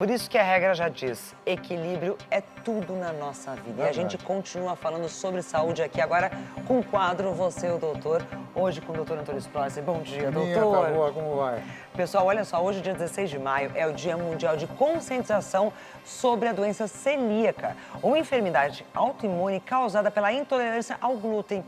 Por isso que a regra já diz, equilíbrio é tudo na nossa vida. E a gente continua falando sobre saúde aqui agora com o quadro Você e o Doutor. Hoje com o Dr. Antônio Sprosser. Bom dia, doutor. Tá boa, como vai? Pessoal, olha só, hoje, dia 16 de maio, é o Dia Mundial de Conscientização sobre a doença celíaca, uma enfermidade autoimune causada pela intolerância ao glúten.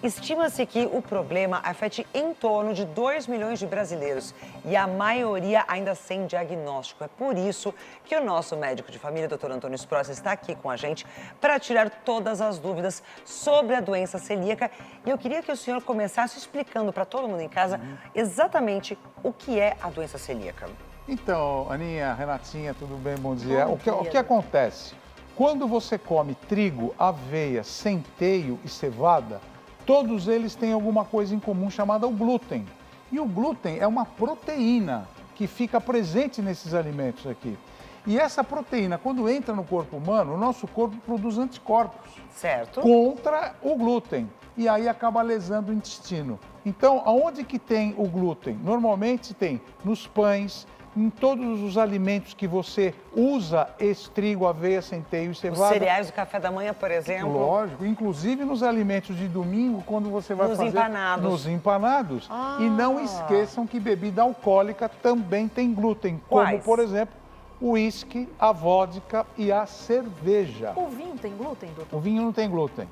Estima-se que o problema afete em torno de 2 milhões de brasileiros e a maioria ainda sem diagnóstico. É por isso que o nosso médico de família, Dr. Antônio Sprosser, está aqui com a gente para tirar todas as dúvidas sobre a doença celíaca. E eu queria que o senhor começasse explicando para todo mundo em casa exatamente o que é a doença celíaca. Então, Aninha, Renatinha, tudo bem? Bom dia. Bom dia. O que acontece? Quando você come trigo, aveia, centeio e cevada, todos eles têm alguma coisa em comum chamada o glúten. E o glúten é uma proteína que fica presente nesses alimentos aqui. E essa proteína, quando entra no corpo humano, o nosso corpo produz anticorpos. Certo. Contra o glúten. E aí acaba lesando o intestino. Então, aonde que tem o glúten? Normalmente tem nos pães, em todos os alimentos que você usa esse trigo, aveia, centeio e cevada. Os cereais do café da manhã, por exemplo. Lógico, inclusive nos alimentos de domingo, quando você vai fazer... Empanados. Nos empanados. E não esqueçam que bebida alcoólica também tem glúten. Como, Quais? por exemplo, o uísque, a vodka e a cerveja. O vinho tem glúten, doutor? O vinho não tem glúten.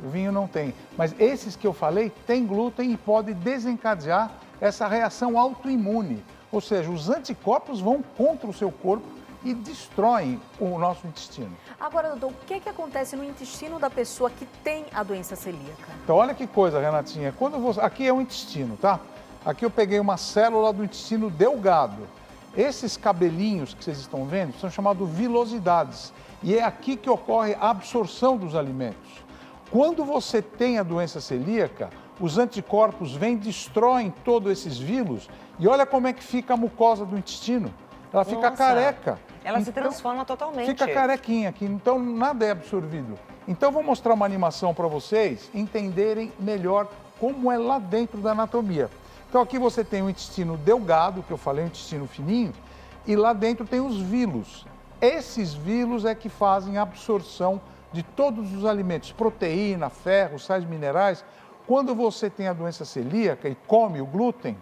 O vinho não tem. Mas esses que eu falei têm glúten e pode desencadear essa reação autoimune. Ou seja, os anticorpos vão contra o seu corpo e destroem o nosso intestino. Agora, doutor, o que acontece no intestino da pessoa que tem a doença celíaca? Então, olha que coisa, Renatinha. Aqui é o intestino, tá? Aqui eu peguei uma célula do intestino delgado. Esses cabelinhos que vocês estão vendo são chamados vilosidades. E é aqui que ocorre a absorção dos alimentos. Quando você tem a doença celíaca, os anticorpos vêm, destroem todos esses vilos e olha como é que fica a mucosa do intestino. Ela fica careca. Ela se transforma totalmente. Fica carequinha aqui, então nada é absorvido. Então eu vou mostrar uma animação para vocês entenderem melhor como é lá dentro da anatomia. Então aqui você tem o intestino delgado, que eu falei, o intestino fininho, e lá dentro tem os vilos. Esses vilos é que fazem a absorção de todos os alimentos, proteína, ferro, sais minerais. Quando você tem a doença celíaca e come o glúten,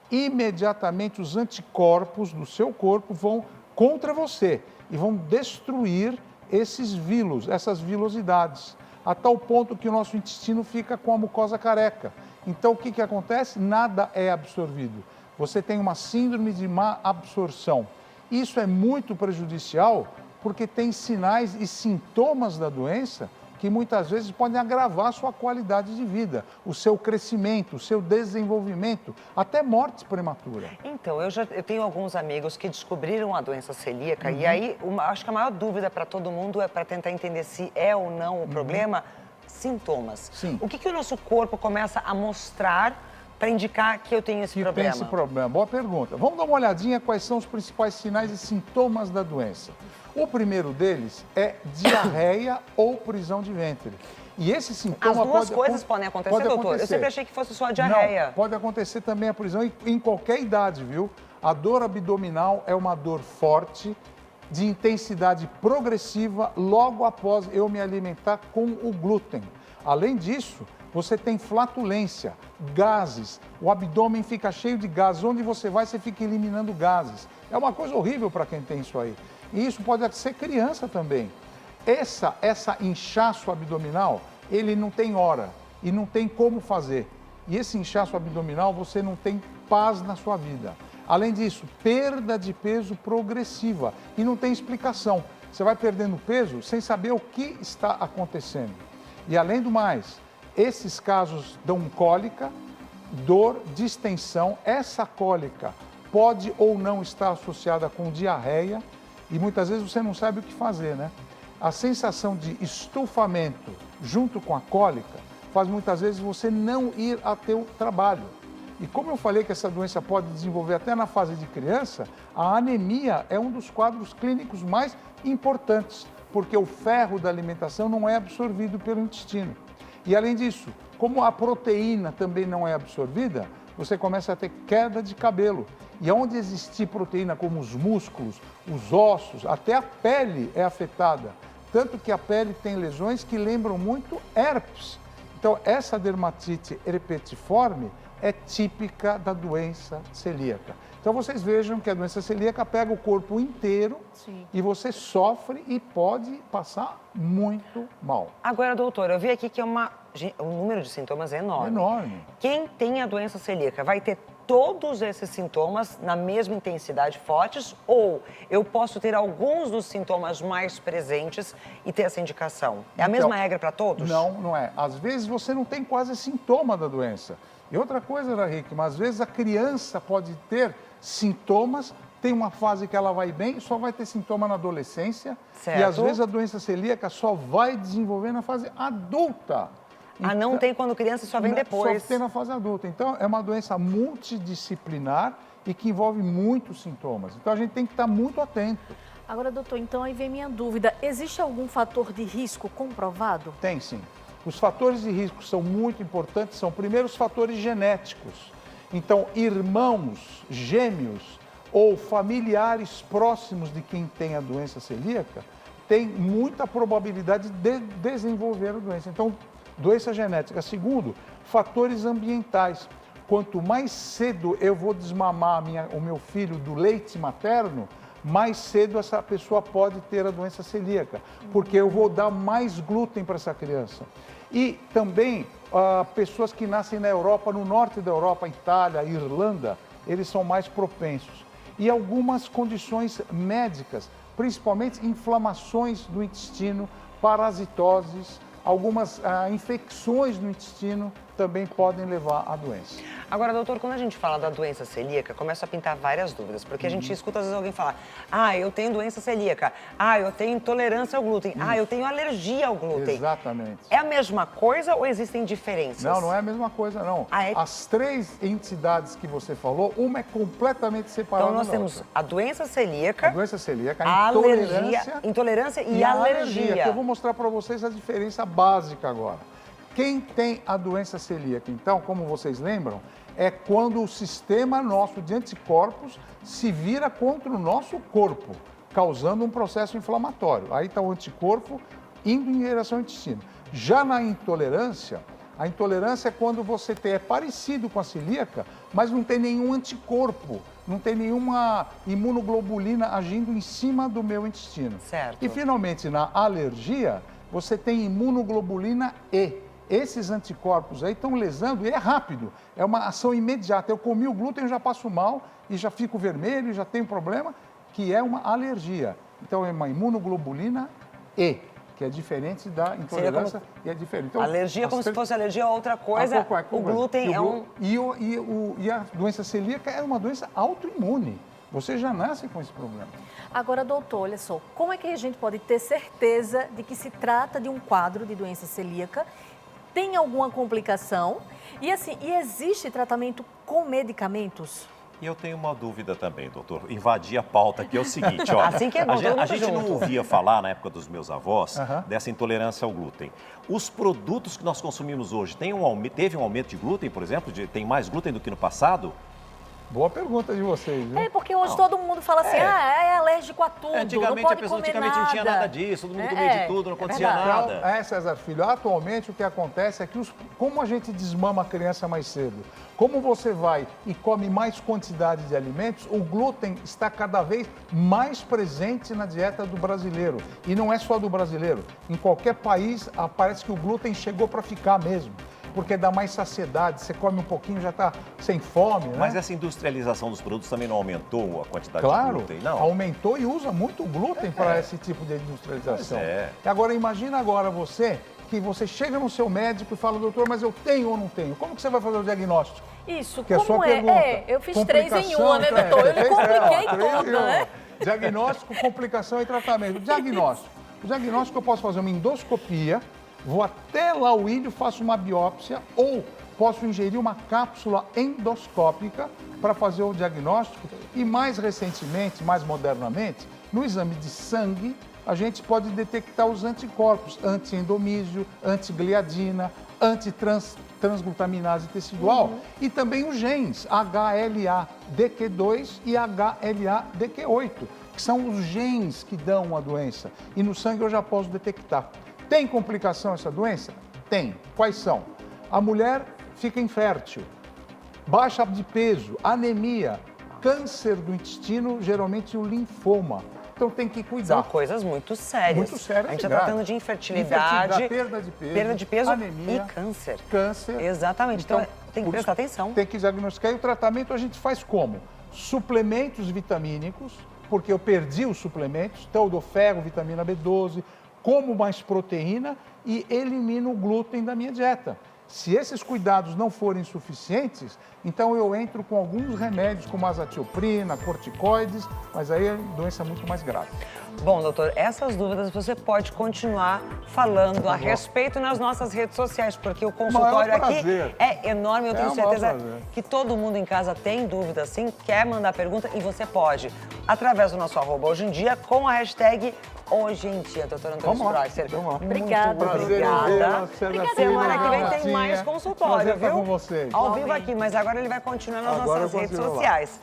imediatamente os anticorpos do seu corpo vão contra você e vão destruir esses vilos, essas vilosidades, a tal ponto que o nosso intestino fica com a mucosa careca. Então o que acontece? Nada é absorvido. Você tem uma síndrome de má absorção. Isso é muito prejudicial porque tem sinais e sintomas da doença que muitas vezes podem agravar a sua qualidade de vida, o seu crescimento, o seu desenvolvimento, até morte prematura. Então, eu tenho alguns amigos que descobriram a doença celíaca e aí acho que a maior dúvida para todo mundo é para tentar entender se é ou não o problema, sintomas. Sim. O que o nosso corpo começa a mostrar para indicar que eu tenho esse problema? Tem esse problema. Boa pergunta. Vamos dar uma olhadinha quais são os principais sinais e sintomas da doença. O primeiro deles é diarreia ou prisão de ventre. E esse sintoma As duas coisas podem acontecer, doutor? Eu sempre achei que fosse só a diarreia. Não, pode acontecer também a prisão em qualquer idade, viu? A dor abdominal é uma dor forte, de intensidade progressiva, logo após eu me alimentar com o glúten. Além disso, você tem flatulência, gases, o abdômen fica cheio de gases. Onde você vai, você fica eliminando gases. É uma coisa horrível para quem tem isso aí. E isso pode ser criança também. Essa inchaço abdominal, ele não tem hora e não tem como fazer. E esse inchaço abdominal, você não tem paz na sua vida. Além disso, perda de peso progressiva e não tem explicação. Você vai perdendo peso sem saber o que está acontecendo. E além do mais, esses casos dão cólica, dor, distensão. Essa cólica pode ou não estar associada com diarreia e muitas vezes você não sabe o que fazer, né? A sensação de estufamento junto com a cólica faz muitas vezes você não ir até o trabalho. E como eu falei que essa doença pode desenvolver até na fase de criança, a anemia é um dos quadros clínicos mais importantes, porque o ferro da alimentação não é absorvido pelo intestino. E além disso, como a proteína também não é absorvida, você começa a ter queda de cabelo. E onde existir proteína como os músculos, os ossos, até a pele é afetada. Tanto que a pele tem lesões que lembram muito herpes. Então, essa dermatite herpetiforme é típica da doença celíaca. Então, vocês vejam que a doença celíaca pega o corpo inteiro. Sim. E você sofre e pode passar muito mal. Agora, doutor, eu vi aqui que o número de sintomas é enorme. Enorme. Quem tem a doença celíaca vai ter todos esses sintomas na mesma intensidade fortes ou eu posso ter alguns dos sintomas mais presentes e ter essa indicação? É a mesma regra para todos? Não, não é. Às vezes você não tem quase sintoma da doença. E outra coisa, Ana Hickman, às vezes a criança pode ter sintomas, tem uma fase que ela vai bem, só vai ter sintoma na adolescência. Certo. E às vezes a doença celíaca só vai desenvolver na fase adulta. Não tem quando criança, só vem depois. Só tem na fase adulta. Então, é uma doença multidisciplinar e que envolve muitos sintomas. Então, a gente tem que estar muito atento. Agora, doutor, então aí vem minha dúvida. Existe algum fator de risco comprovado? Tem sim. Os fatores de risco são muito importantes, são primeiro os fatores genéticos. Então, irmãos, gêmeos ou familiares próximos de quem tem a doença celíaca têm muita probabilidade de desenvolver a doença. Então, doença genética. Segundo, fatores ambientais. Quanto mais cedo eu vou desmamar o meu filho do leite materno, mais cedo essa pessoa pode ter a doença celíaca, porque eu vou dar mais glúten para essa criança. E também pessoas que nascem na Europa, no norte da Europa, Itália, Irlanda, eles são mais propensos. E algumas condições médicas, principalmente inflamações do intestino, parasitoses, algumas infecções no intestino também podem levar à doença. Agora, doutor, quando a gente fala da doença celíaca, começa a pintar várias dúvidas, porque a gente escuta às vezes alguém falar, eu tenho doença celíaca, eu tenho intolerância ao glúten, eu tenho alergia ao glúten. Exatamente. É a mesma coisa ou existem diferenças? Não, não é a mesma coisa, não. As três entidades que você falou, uma é completamente separada da outra. Então, nós temos a doença celíaca, a intolerância e a alergia. Que eu vou mostrar para vocês a diferença básica agora. Quem tem a doença celíaca, então, como vocês lembram, é quando o sistema nosso de anticorpos se vira contra o nosso corpo, causando um processo inflamatório. Aí está o anticorpo indo em direção ao intestino. Já na intolerância, a intolerância é quando você é parecido com a celíaca, mas não tem nenhum anticorpo, não tem nenhuma imunoglobulina agindo em cima do meu intestino. Certo. E, finalmente, na alergia, você tem imunoglobulina E. Esses anticorpos aí estão lesando e é rápido, é uma ação imediata. Eu comi o glúten, eu já passo mal e já fico vermelho, já tenho problema, que é uma alergia. Então, é uma imunoglobulina E, que é diferente da intolerância e é diferente. Então, alergia como se fosse alergia a outra coisa, o glúten E a doença celíaca é uma doença autoimune. Você já nasce com esse problema. Agora, doutor, olha só, como é que a gente pode ter certeza de que se trata de um quadro de doença celíaca? Tem alguma complicação? E assim, existe tratamento com medicamentos? E eu tenho uma dúvida também, doutor. Invadir a pauta aqui é o seguinte, ó. Assim que é bom, a gente não ouvia falar, na época dos meus avós, dessa intolerância ao glúten. Os produtos que nós consumimos hoje, teve um aumento de glúten, por exemplo? Tem mais glúten do que no passado? Boa pergunta de vocês, viu? Porque hoje todo mundo fala assim, é alérgico a tudo, antigamente, não pode comer nada. Não tinha nada disso, todo mundo comia de tudo, não acontecia nada. Então, César Filho, atualmente o que acontece é que como a gente desmama a criança mais cedo, como você vai e come mais quantidade de alimentos, o glúten está cada vez mais presente na dieta do brasileiro. E não é só do brasileiro. Em qualquer país, parece que o glúten chegou para ficar mesmo. Porque dá mais saciedade, você come um pouquinho já está sem fome, né? Mas essa industrialização dos produtos também não aumentou a quantidade de glúten, não? Aumentou e usa muito glúten para esse tipo de industrialização. Agora, imagina agora que você chega no seu médico e fala, doutor, mas eu tenho ou não tenho? Como que você vai fazer o diagnóstico? Isso, que como é? Eu fiz 3 em 1, né, doutor? Eu lhe compliquei tudo, né? Diagnóstico, complicação e tratamento. O diagnóstico eu posso fazer uma endoscopia, vou até lá o ilho, faço uma biópsia ou posso ingerir uma cápsula endoscópica para fazer o diagnóstico. E mais recentemente, mais modernamente, no exame de sangue, a gente pode detectar os anticorpos, anti-endomísio, antigliadina, transglutaminase tecidual, e também os genes HLA-DQ2 e HLA-DQ8, que são os genes que dão a doença. E no sangue eu já posso detectar. Tem complicação essa doença? Tem. Quais são? A mulher fica infértil, baixa de peso, anemia, câncer do intestino, geralmente o linfoma. Então tem que cuidar. São coisas muito sérias. Muito sérias. A gente e está tratando de infertilidade, perda de peso, e anemia, câncer. Câncer. Exatamente. Então tem que por prestar isso, atenção. Tem que diagnosticar. E o tratamento a gente faz como? Suplementos vitamínicos, porque eu perdi os suplementos, então eu dou ferro, vitamina B12, como mais proteína e elimino o glúten da minha dieta. Se esses cuidados não forem suficientes, então eu entro com alguns remédios como azatioprina, corticoides, mas aí a doença é muito mais grave. Bom, doutor, essas dúvidas você pode continuar falando a respeito nas nossas redes sociais, porque o consultório aqui é enorme. Eu tenho certeza que todo mundo em casa tem dúvida, sim, quer mandar pergunta e você pode, através do nosso @hoje-em-dia, com a hashtag Hoje em Dia, doutor Antônio Spreuser. Obrigada. Obrigada. Semana que vem tem Martinha. mais consultório, Prazer estar viu? com vocês. Ao vivo aqui, mas agora ele vai continuar nas nossas redes sociais.